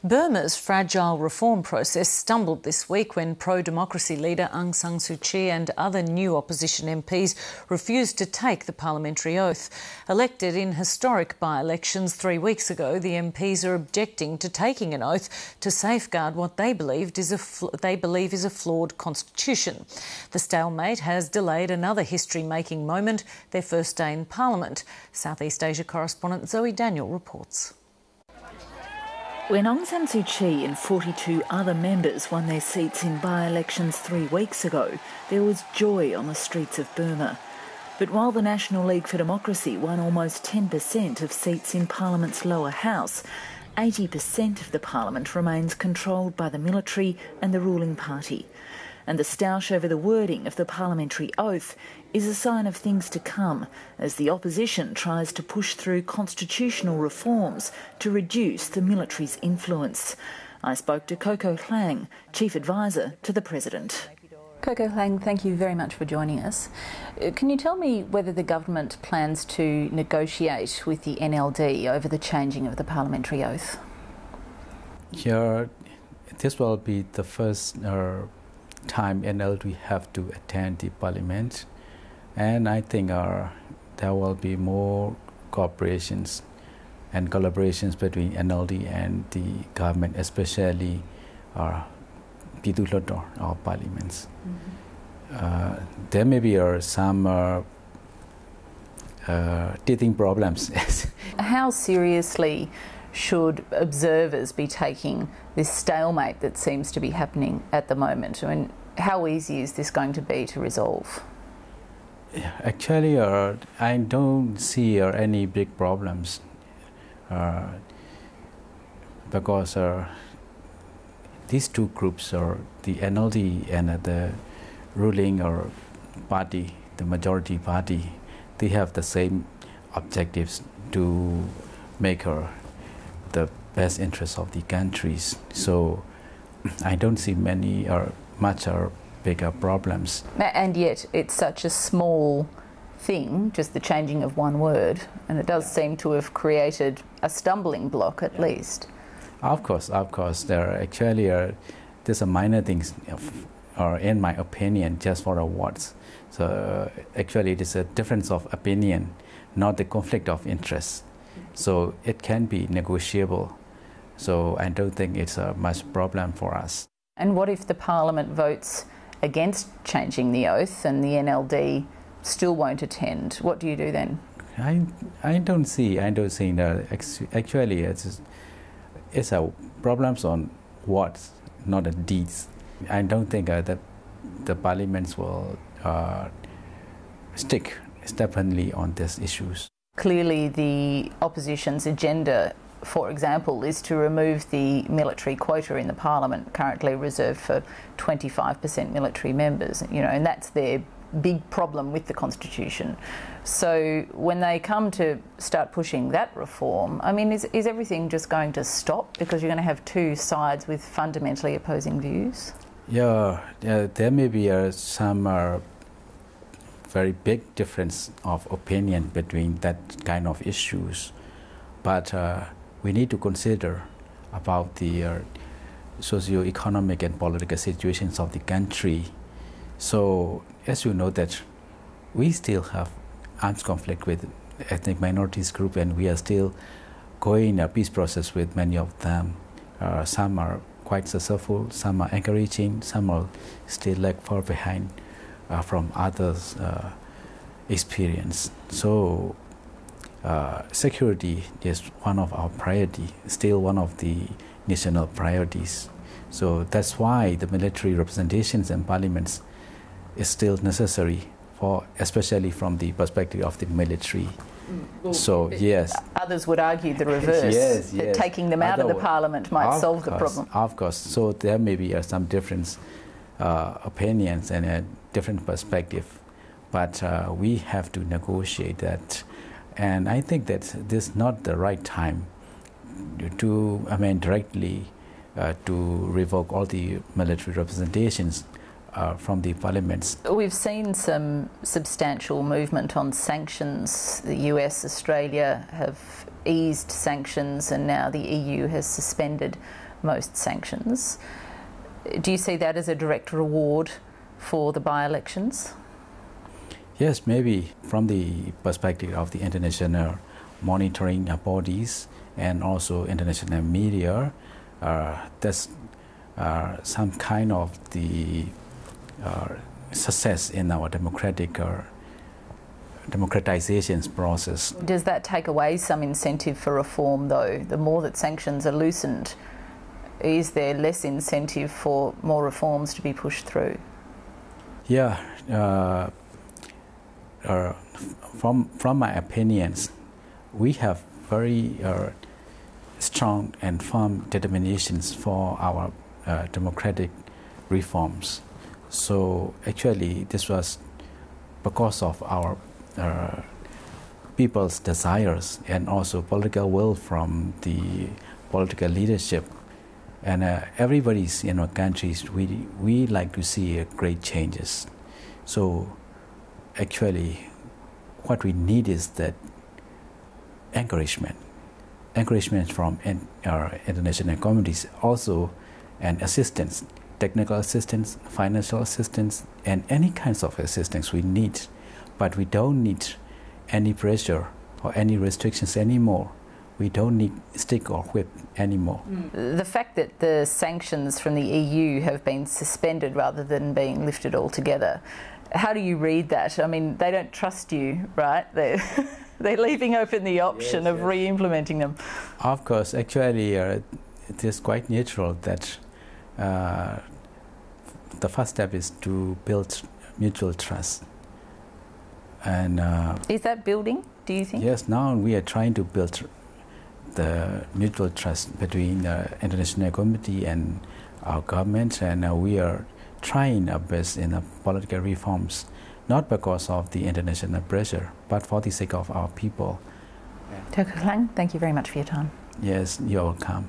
Burma's fragile reform process stumbled this week when pro-democracy leader Aung San Suu Kyi and other new opposition MPs refused to take the parliamentary oath. Elected in historic by-elections 3 weeks ago, the MPs are objecting to taking an oath to safeguard what they believe is a flawed constitution. The stalemate has delayed another history-making moment, their first day in Parliament. Southeast Asia correspondent Zoe Daniel reports. When Aung San Suu Kyi and 42 other members won their seats in by-elections 3 weeks ago, there was joy on the streets of Burma. But while the National League for Democracy won almost 10% of seats in Parliament's lower house, 80% of the Parliament remains controlled by the military and the ruling party. And the stoush over the wording of the parliamentary oath is a sign of things to come as the opposition tries to push through constitutional reforms to reduce the military's influence. I spoke to Koko Hlang, Chief Advisor to the President. Koko Hlang, thank you very much for joining us. Can you tell me whether the government plans to negotiate with the NLD over the changing of the parliamentary oath? Yeah, this will be the first time NLD have to attend the parliament, and I think there will be more cooperations and collaborations between NLD and the government, especially Pidulotor or parliaments. There may be some teething problems. How seriously should observers be taking this stalemate that seems to be happening at the moment? I mean, how easy is this going to be to resolve? Actually, I don't see any big problems because these two groups, the NLD and the ruling party, the majority party, they have the same objectives to make the best interests of the countries. So I don't see many or much or bigger problems. And yet it's such a small thing, just the changing of one word, and it does seem to have created a stumbling block at least. Of course, there are actually there's a minor things, or in my opinion, just for the words. So actually it is a difference of opinion, not the conflict of interest. So it can be negotiable. So I don't think it's a much problem for us. And what if the Parliament votes against changing the oath and the NLD still won't attend? What do you do then? I don't see that. Actually, it's a problems on words, not the deeds. I don't think that the parliaments will stick stubbornly on these issues. Clearly, the opposition's agenda, for example, is to remove the military quota in the Parliament, currently reserved for 25% military members, and that's their big problem with the Constitution. So when they come to start pushing that reform, I mean, is everything just going to stop because you're going to have two sides with fundamentally opposing views? Yeah, there may be some very big difference of opinion between that kind of issues, but we need to consider about the socio-economic and political situations of the country. So, as you know, that we still have armed conflict with ethnic minorities group, and we are still going a peace process with many of them. Some are quite successful, some are encouraging, some are still lag far behind from others' experience. So security is one of our priority, still one of the national priorities. So that's why the military representations and parliaments is still necessary, especially from the perspective of the military. Well, so yes, others would argue the reverse. yes. That taking them out of the parliament might solve the problem. Of course. So there may be some different opinions and a different perspective, but we have to negotiate that. And I think that this is not the right time to, directly to revoke all the military representations from the parliaments. We've seen some substantial movement on sanctions. The US, Australia have eased sanctions, and now the EU has suspended most sanctions. Do you see that as a direct reward for the by-elections? Yes, maybe from the perspective of the international monitoring bodies and also international media, there's some kind of the success in our democratization process. Does that take away some incentive for reform, though? The more that sanctions are loosened, is there less incentive for more reforms to be pushed through? Yeah, from my opinions, we have very strong and firm determinations for our democratic reforms. So actually this was because of our people's desires and also political will from the political leadership. And everybody's in our countries, we like to see great changes. So actually what we need is that encouragement from our international communities, also and assistance, technical assistance, financial assistance, and any kinds of assistance we need. But we don't need any pressure or any restrictions anymore. We don't need stick or whip anymore. The fact that the sanctions from the EU have been suspended rather than being lifted altogether, how do you read that? I mean, they don't trust you, right? They're leaving open the option of re-implementing them. Of course, actually, it is quite natural that the first step is to build mutual trust. And is that building, do you think? Yes, now we are trying to build the mutual trust between the international community and our government, and we are trying our best in the political reforms, not because of the international pressure, but for the sake of our people. Dr. Klang, thank you very much for your time. Yes, you're welcome.